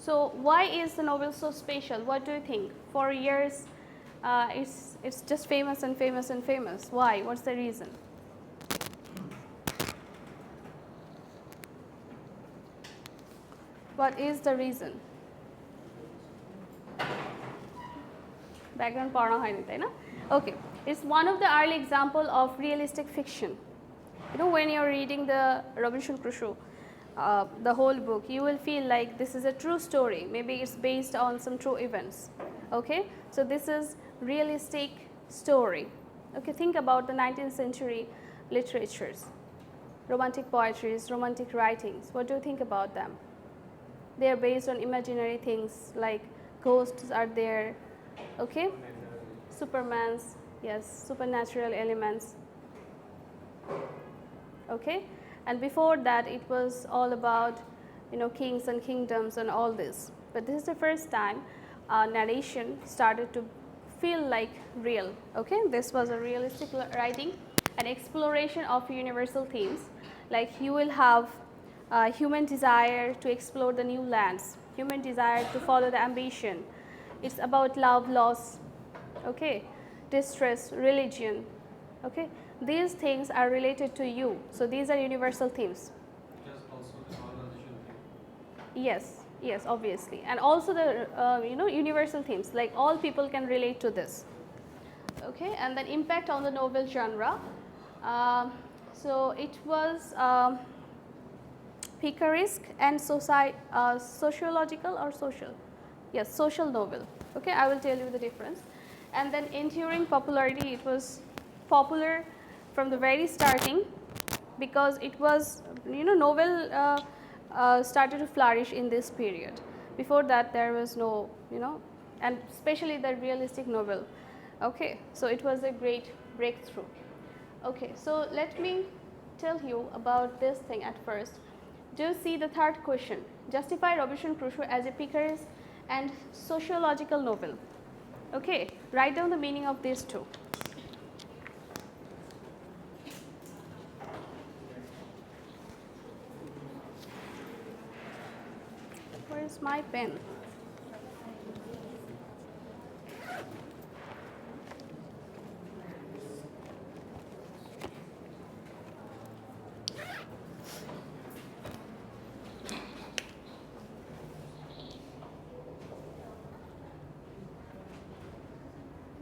So why is the novel so special? What do you think? For years, it's just famous and famous and famous. Why? What's the reason? What is the reason? Background পড়ানো হয়নি তাই না? Okay, it's one of the early example of realistic fiction. You know, when you're reading the Robinson Crusoe, the whole book, you will feel like this is a true story. Maybe it's based on some true events. Okay, so this is realistic story. Okay, think about the 19th century literatures, romantic poetries, romantic writings. What do you think about them? They are based on imaginary things like ghosts are there. Okay, Supermans, yes, supernatural elements. Okay, and before that it was all about, you know, kings and kingdoms and all this, but this is the first time narration started to feel like real. Okay, this was a realistic writing, an exploration of universal themes, like you will have human desire to explore the new lands, human desire to follow the ambition. It's about love, loss, okay, distress, religion. Okay, these things are related to you, so these are universal themes. Just also the colonization thing. Yes, yes, obviously, and also the you know, universal themes, like all people can relate to this. Okay, and then impact on the novel genre. So it was picaresque and sociological or social. Yes, social novel. Okay, I will tell you the difference. And then enduring popularity, it was popular from the very starting because it was, you know, novel started to flourish in this period. Before that there was no, you know, and especially the realistic novel. Okay, so it was a great breakthrough. Okay, so let me tell you about this thing at first. Do you see the third question? Justify Robinson Crusoe as a picaresque and sociological novel. Okay, write down the meaning of these two. Where is my pen?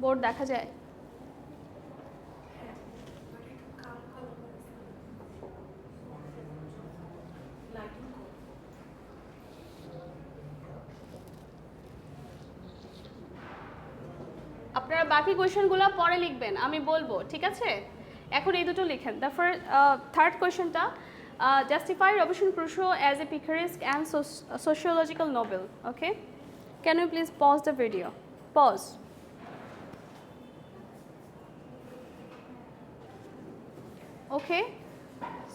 Board দেখা যায়? আপনারা বাকি কোয়েশ্চেনগুলো পরে লিখবেন, আমি বলবো, ঠিক আছে? এখন এই দুটো লিখেন। দ্য থার্ড কোয়েশ্চেনটা, justify Robinson Crusoe as a picaresque and sociological novel. Okay, can you please pause the video? Pause. Okay,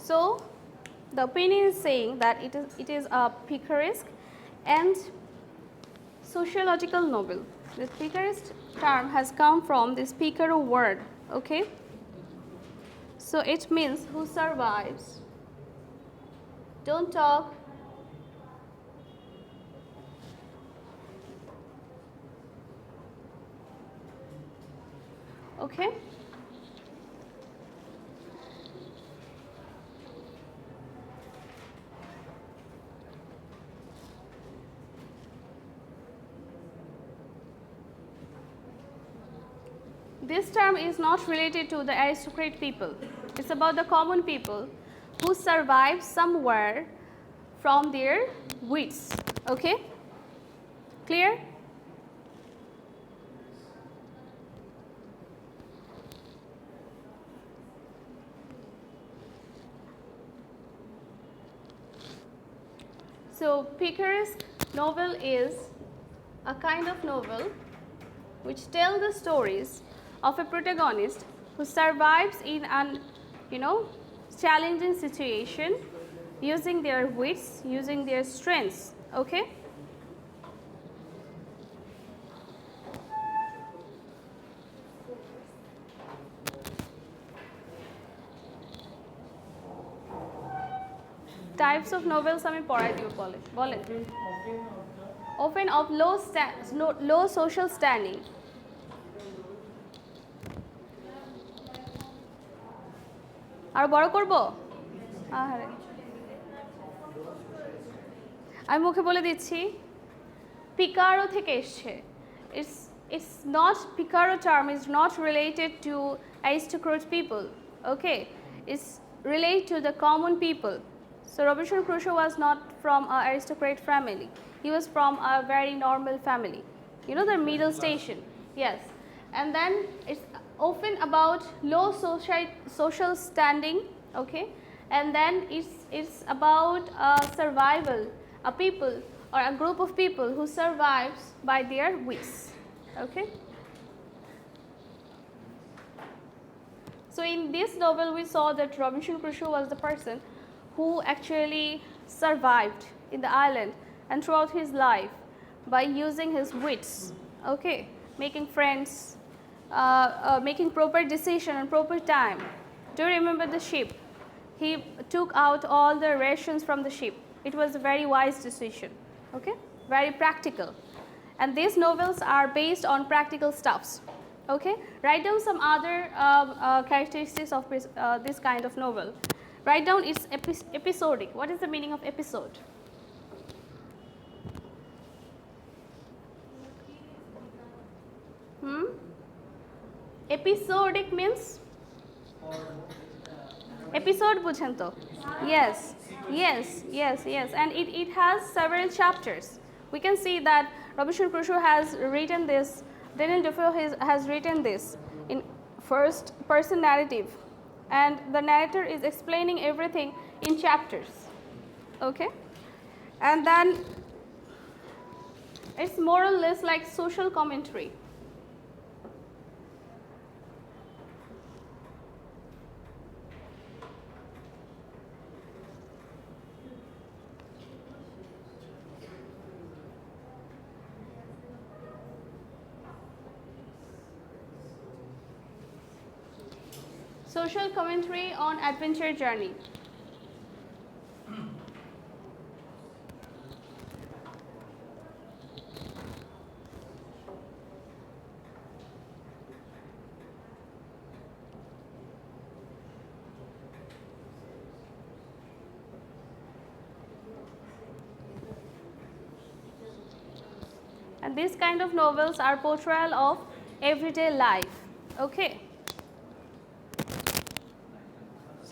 so the opinion is saying that it is a picaresque and sociological novel. The picaresque term has come from this picaro word. Okay, so it means who survives. Don't talk. Okay. This term is not related to the aristocrat people. It's about the common people who survive somewhere from their wits. Okay? Clear? So, picaresque novel is a kind of novel which tell the stories of a protagonist who survives in an, you know, challenging situation using their wits, using their strengths. Okay? Types of novels আমি পড়াই দিব বলেন। often of low social standing. আর বড় করব আরে আমি মুখে বলে দিচ্ছি পিকারো থেকে এসেছে it's not Picaro term is not related to aristocrat people, okay, it's related to the common people. So Robinson Crusoe was not from an aristocrat family, he was from a very normal family, you know, the middle station, yes. And then it's often about low social standing, okay, and then it's about survival, a people or a group of people who survives by their wits, okay. So in this novel we saw that Robinson Crusoe was the person who actually survived in the island and throughout his life by using his wits, okay, making friends, making proper decision and proper time. Do you remember the ship? He took out all the rations from the ship. It was a very wise decision, okay, very practical. And these novels are based on practical stuffs, okay. Write down some other characteristics of this kind of novel. Write down it's episodic. What is the meaning of episode? Episodic means episode বুঝেন তো? Yes, and it has several chapters. We can see that Robinson Crusoe has written this, Daniel Defoe has written this in first person narrative, and the narrator is explaining everything in chapters, okay. And then it's more or less like social commentary. Social commentary on adventure journey. And these kind of novels are portrayal of everyday life, okay.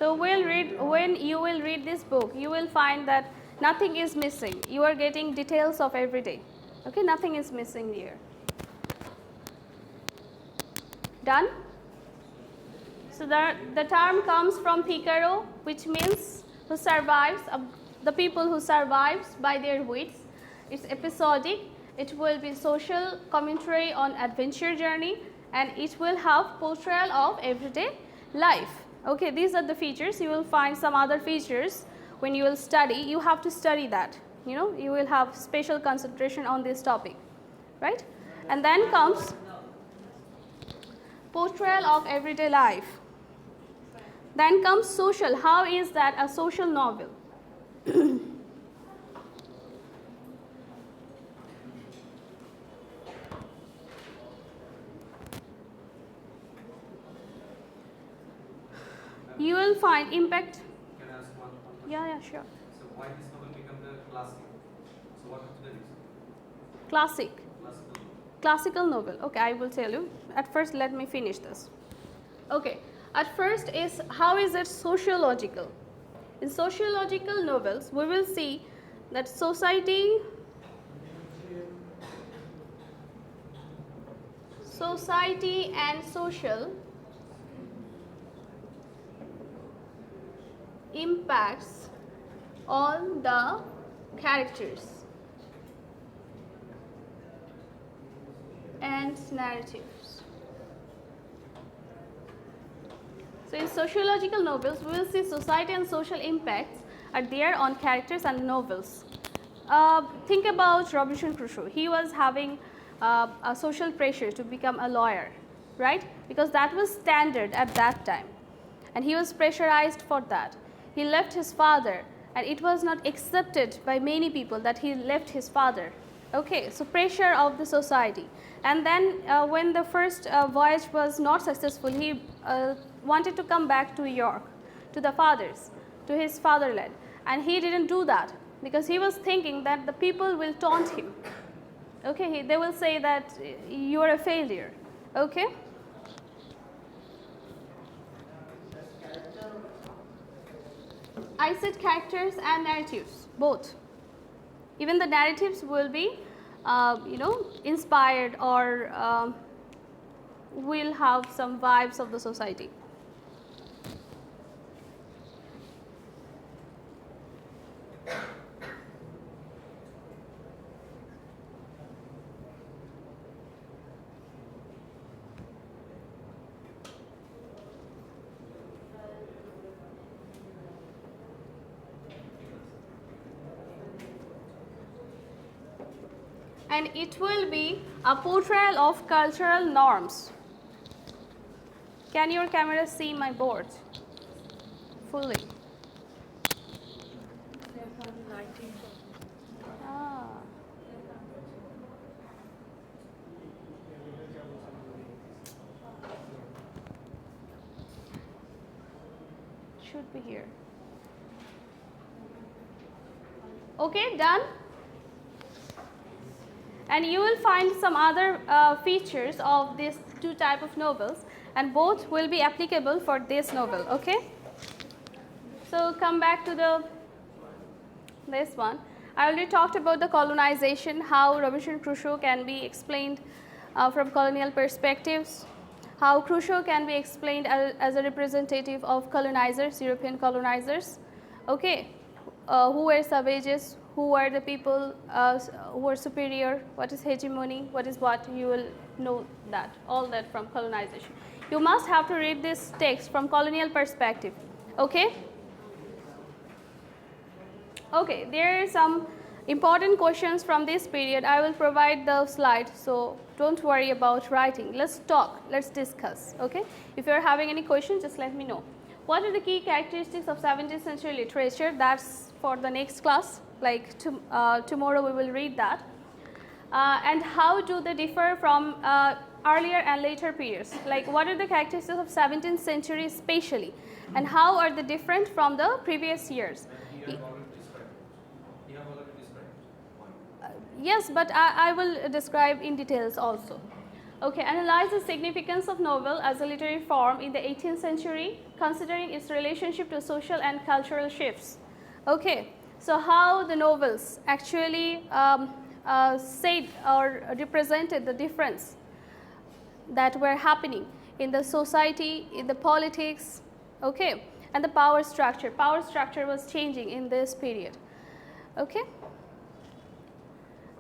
So when you will read this book, you will find that nothing is missing. You are getting details of every day. Okay, nothing is missing here. Done? So the term comes from Picaro, which means who survives, the people who survives by their wits. It's episodic. It will be social commentary on adventure journey, and it will have portrayal of everyday life. Okay, these are the features. You will find some other features when you will study. You have to study that, you know, you will have special concentration on this topic, right? And then comes portrayal of everyday life. Then comes social. How is that a social novel? You will find impact. Can I ask one question? Yeah, sure. So why this novel become the classic? So what is the reason? Classical novel. Okay, I will tell you. At first, let me finish this. Okay, at first is how is it sociological? In sociological novels, we will see that society and social impacts on the characters and narratives. So in sociological novels, we will see society and social impacts are there on characters and novels. Think about Robinson Crusoe. He was having a social pressure to become a lawyer, right? Because that was standard at that time. And he was pressurized for that. He left his father, and it was not accepted by many people that he left his father. Okay, so pressure of the society. And then when the first voyage was not successful, he wanted to come back to York, to the fathers, to his fatherland. And he didn't do that because he was thinking that the people will taunt him. Okay, they will say that you are a failure. Okay. I said characters and narratives, both. Even the narratives will be, inspired or will have some vibes of the society. And it will be a portrayal of cultural norms. Can your camera see my board fully? Ah. Should be here. Okay, done? And you will find some other features of these two type of novels, and both will be applicable for this novel. Okay. So come back to this one. I already talked about the colonization, how Robinson Crusoe can be explained from colonial perspectives, how Crusoe can be explained as a representative of colonizers, European colonizers. Okay, who were savages, who are the people who are superior, what is hegemony, what is what, you will know that, all that from colonization. You must have to read this text from colonial perspective, okay? Okay, there are some important questions from this period. I will provide the slide, so don't worry about writing. Let's talk, let's discuss, okay? If you're having any questions, just let me know. What are the key characteristics of 17th century literature? That's for the next class. Like tomorrow we will read that. And how do they differ from earlier and later periods? Like what are the characteristics of 17th century especially? And how are they different from the previous years? Yes, but I will describe in details also. Okay, analyze the significance of novel as a literary form in the 18th century, considering its relationship to social and cultural shifts. Okay. So how the novels actually said or represented the difference that were happening in the society, in the politics, okay, and the power structure. Power structure was changing in this period, okay.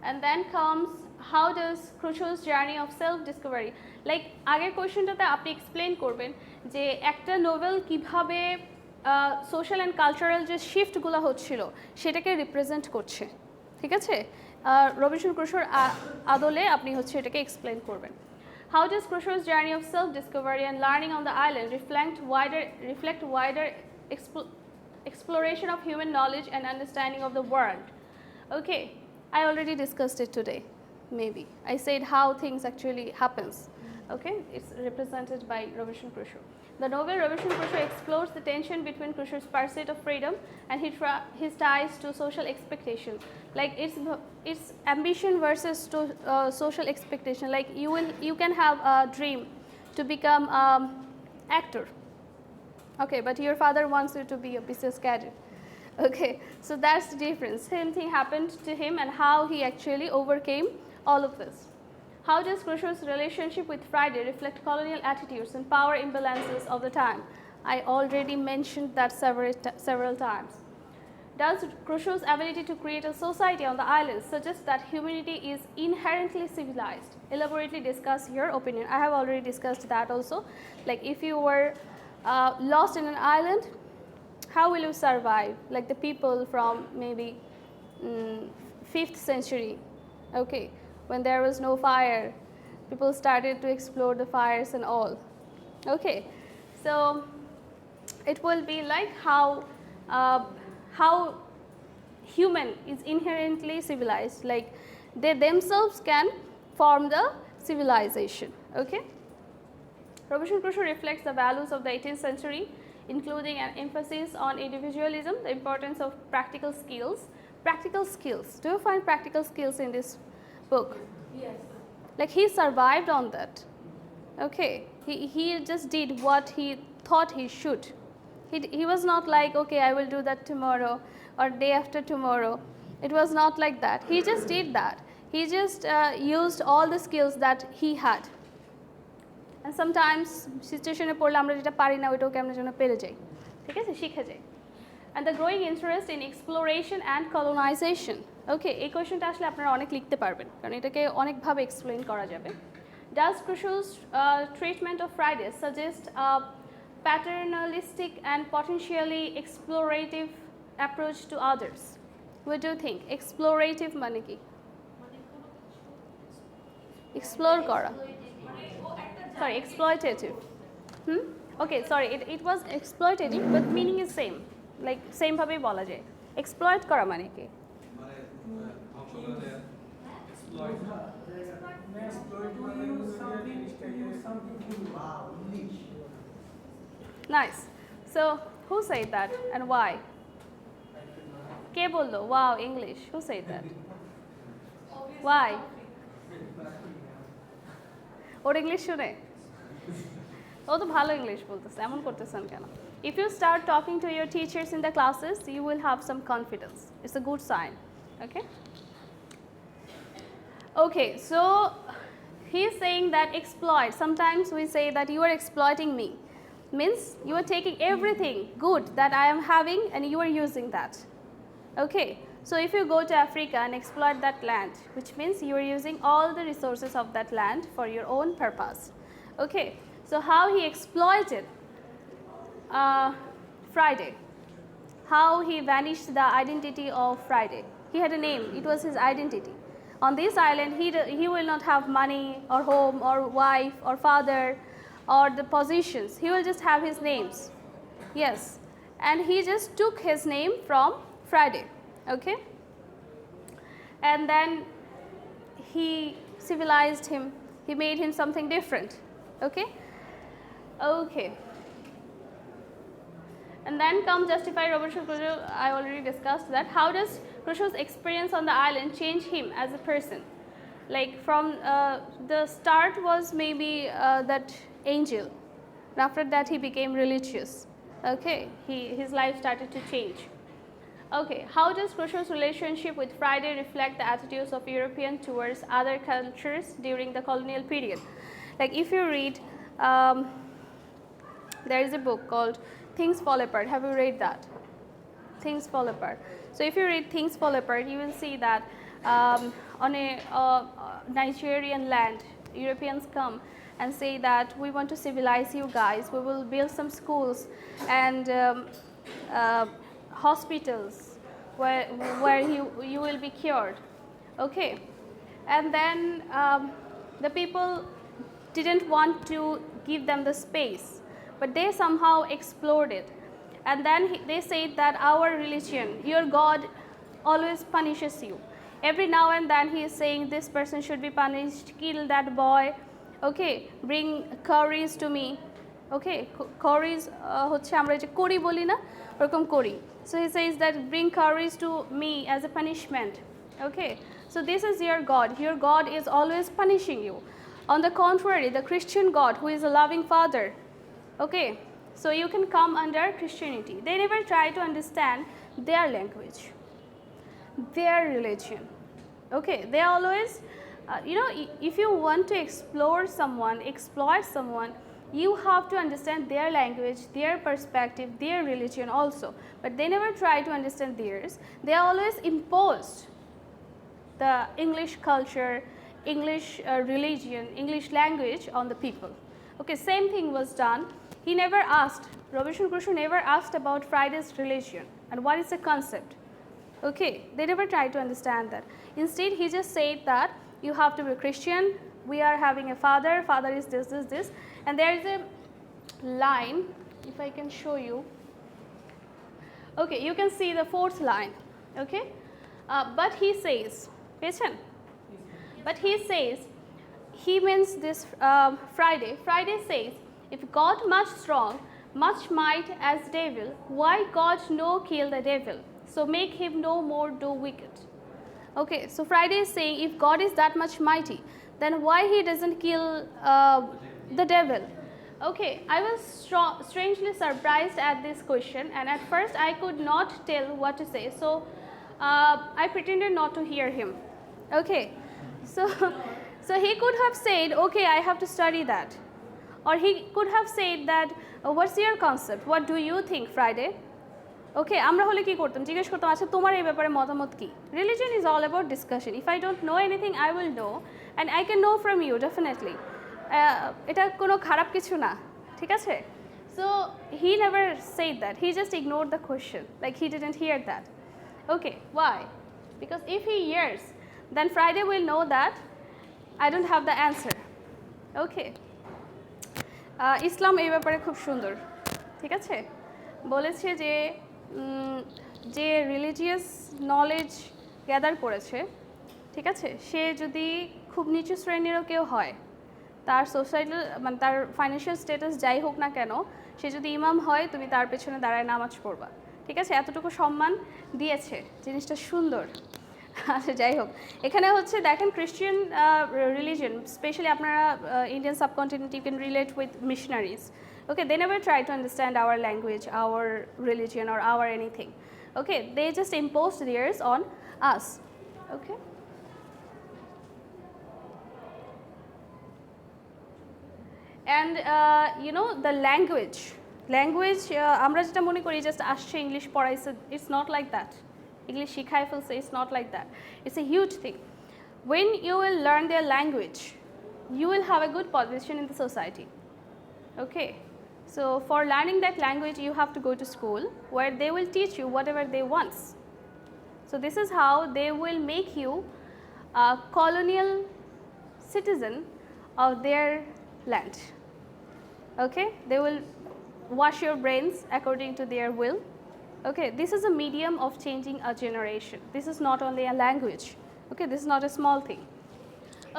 And then comes, how does Crusoe's journey of self-discovery? Like আগের কোয়েশ্চনটাতে আপনি explain করবেন যে একটা novel কিভাবে social and cultural যে শিফটগুলো হচ্ছিল সেটাকে represent করছে, ঠিক আছে? রবিনসন ক্রুশোর আদলে আপনি হচ্ছে এটাকে এক্সপ্লেন করবেন। How does Crusoe's journey of self-discovery and learning on the island reflect wider exploration of human knowledge and understanding of the world? Okay, I already discussed it today, maybe. I said how things actually happens. Okay, it's represented by Robinson Crusoe. The novel Robinson Crusoe explores the tension between Crusoe's pursuit of freedom and his ties to social expectation. Like its ambition versus social expectation. Like you can have a dream to become actor. Okay, but your father wants you to be a business cadet. Okay, so that's the difference. Same thing happened to him and how he actually overcame all of this. How does Crusoe's relationship with Friday reflect colonial attitudes and power imbalances of the time? I already mentioned that several times. Does Crusoe's ability to create a society on the island suggest that humanity is inherently civilized? Elaborately discuss your opinion. I have already discussed that also. Like if you were lost in an island, how will you survive? Like the people from maybe 5th century, okay, when there was no fire, people started to explore the fires and all. Okay, so it will be like how human is inherently civilized. Like They themselves can form the civilization. Okay. Robinson Crusoe reflects the values of the 18th century, including an emphasis on individualism, the importance of practical skills. Practical skills. Do you find practical skills in this book? Yes. Like he survived on that. Okay. He just did what he thought he should. He was not like, okay, I will do that tomorrow or day after tomorrow. It was not like that. He just did that. He just used all the skills that he had. And sometimes সিচুয়েশনে পড়লে আমরা যেটা পারি না ওইটাও কেমন যেন পেরে যাই, ঠিক আছে, শিখে যাই। And the growing interest in exploration and colonization. Okay, এই কোয়েশ্চনটা আসলে আপনারা অনেক লিখতে পারবেন কারণ এটাকে অনেকভাবে এক্সপ্লেইন করা যাবে। Does Crusoe's treatment of Friday suggest a paternalistic and potentially explorative approach to others? What do you think? Explorative মানে কি? Explore করা। Sorry, exploitative. Okay, sorry, it was exploitative, but meaning is same. Like same ভাবেই বলা যায়। Exploit করা মানে কি? Nice. So, who said that and why? কে বললো? Wow, English. Who said that? Why? Or English শুনে ও তো ভালো ইংলিশ বলতেছে, এমন করতেছেন কেন? If you start talking to your teachers in the classes, you will have some confidence. It's a good sign. Okay? Okay, so he is saying that exploit. Sometimes we say that you are exploiting me. Means you are taking everything good that I am having and you are using that. Okay, so if you go to Africa and exploit that land, which means you are using all the resources of that land for your own purpose. Okay, so how he exploited Friday, how he vanished the identity of Friday. He had a name, it was his identity. On this island, he will not have money or home or wife or father or the positions. He will just have his names. Yes, and he just took his name from Friday. Okay, and then he civilized him. He made him something different. Okay, okay. And then come justify Robinson Crusoe. I already discussed that. How does Crusoe's experience on the island change him as a person? Like from the start was maybe that angel, and after that he became religious. Okay, his life started to change. Okay, how does Crusoe's relationship with Friday reflect the attitudes of Europeans towards other cultures during the colonial period? Like if you read, there is a book called Things Fall Apart. Have you read that? Things Fall Apart. So if you read Things Fall Apart, you will see that on a Nigerian land, Europeans come and say that we want to civilize you guys. We will build some schools and hospitals where you will be cured. Okay, and then the people didn't want to give them the space, but they somehow explored it. And then they said that our religion, your God always punishes you. Every now and then he is saying this person should be punished, kill that boy, okay, bring curries to me. Okay, curries হচ্ছে আমরা যে করি বলি না ওরকম করি. So he says that bring curries to me as a punishment. Okay, so this is your God. Your God is always punishing you. On the contrary, the Christian God, who is a loving father, okay, so you can come under Christianity. They never try to understand their language, their religion. Okay, they always, you know, if you want to explore someone, exploit someone, you have to understand their language, their perspective, their religion also. But they never try to understand theirs. They always imposed the English culture, English religion, English language on the people. Okay, same thing was done. He never asked, Robinson Crusoe never asked about Friday's religion and what is the concept. Okay, they never tried to understand that. Instead, he just said that you have to be Christian, we are having a father, father is this, this, this. And there is a line, if I can show you. Okay, you can see the fourth line. Okay, but he says, পেয়েছেন? But he says, he means this Friday. Friday says, if God much strong, much might as devil, why God no kill the devil? So make him no more do wicked. Okay, so Friday is saying if God is that much mighty, then why he doesn't kill the devil? Okay, I was strangely surprised at this question, and at first I could not tell what to say. So I pretended not to hear him. Okay, so he could have said, okay, I have to study that. Or he could have said that, what's your concept? What do you think, Friday? Okay, আমরা হলে কি করতাম, জিজ্ঞেস করতাম আচ্ছা তোমার এই ব্যাপারে মতামত কি? Religion is all about discussion. If I don't know anything, I will know, and I can know from you definitely. এটা কোনো খারাপ কিছু না, ঠিক আছে? So he never said that. He just ignored the question, like he didn't hear that. Okay, why? Because if he hears, then Friday will know that I don't have the answer. Okay. ইসলাম এই ব্যাপারে খুব সুন্দর, ঠিক আছে? বলেছে যে যে religious knowledge gather করেছে, ঠিক আছে, সে যদি খুব নিচু শ্রেণীরও কেউ হয়, তার সোসাইটাল মানে তার ফাইন্যান্সিয়াল স্ট্যাটাস যাই হোক না কেন, সে যদি ইমাম হয় তুমি তার পেছনে দাঁড়ায় নামাজ পড়বা, ঠিক আছে? এতটুকু সম্মান দিয়েছে, জিনিসটা সুন্দর। আচ্ছা যাই হোক, এখানে হচ্ছে দেখেন ক্রিশ্চিয়ান রিলিজন, স্পেশালি আপনারা Indian subcontinent, you can relate with missionaries. Okay, they never try to understand our language, our religion, or our anything. Okay, they just imposed theirs on us. Okay. And you know the language আমরা যেটা মনে করি just আসছে English পড়াইছে, it's not like that. English শিখাই ফেলছে, it's not like that. It's a huge thing. When you will learn their language, you will have a good position in the society. Okay. So for learning that language, you have to go to school where they will teach you whatever they want. So this is how they will make you a colonial citizen of their land. Okay, they will wash your brains according to their will. Okay, this is a medium of changing a generation. This is not only a language. Okay, this is not a small thing.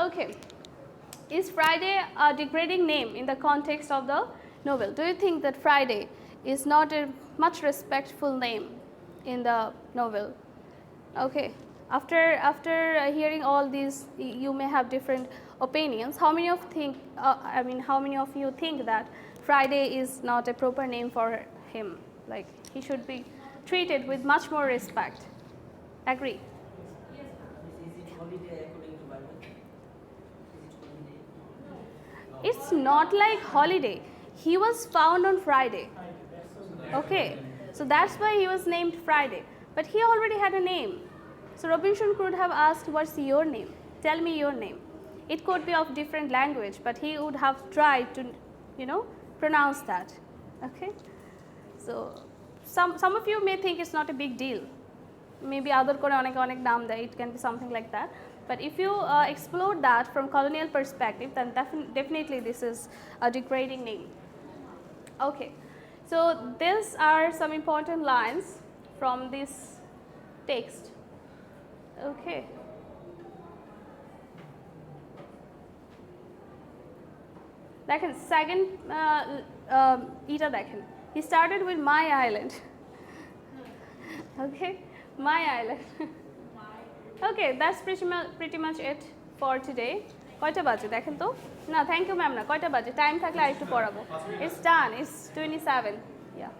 Okay, is Friday a degrading name in the context of the novel? Do you think that Friday is not a much respectful name in the novel? Okay, after hearing all these, you may have different opinions. How many of you think that Friday is not a proper name for him? Like he should be treated with much more respect. Agree? Yes. Is it holiday according to Bible? Is it holiday? It's not like holiday. He was found on Friday. Okay, so that's why he was named Friday. But he already had a name. So Robinson could have asked, what's your name? Tell me your name. It could be of different language, but he would have tried to, pronounce that. Okay? So some of you may think it's not a big deal. Maybe other kore onek naam deয়, it can be something like that. But if you explore that from colonial perspective, then definitely this is a degrading name. Okay, so these are some important lines from this text. Okay. দেখেন second এটা দেখেন, he started with my island. Okay, my island. Okay, that's pretty much it for today. কয়টা বাজে দেখেন তো? না, thank you ma'am না, কয়টা বাজে? টাইম থাকলে আরেকটু পড়াবো। It's done, it's 27. Yeah.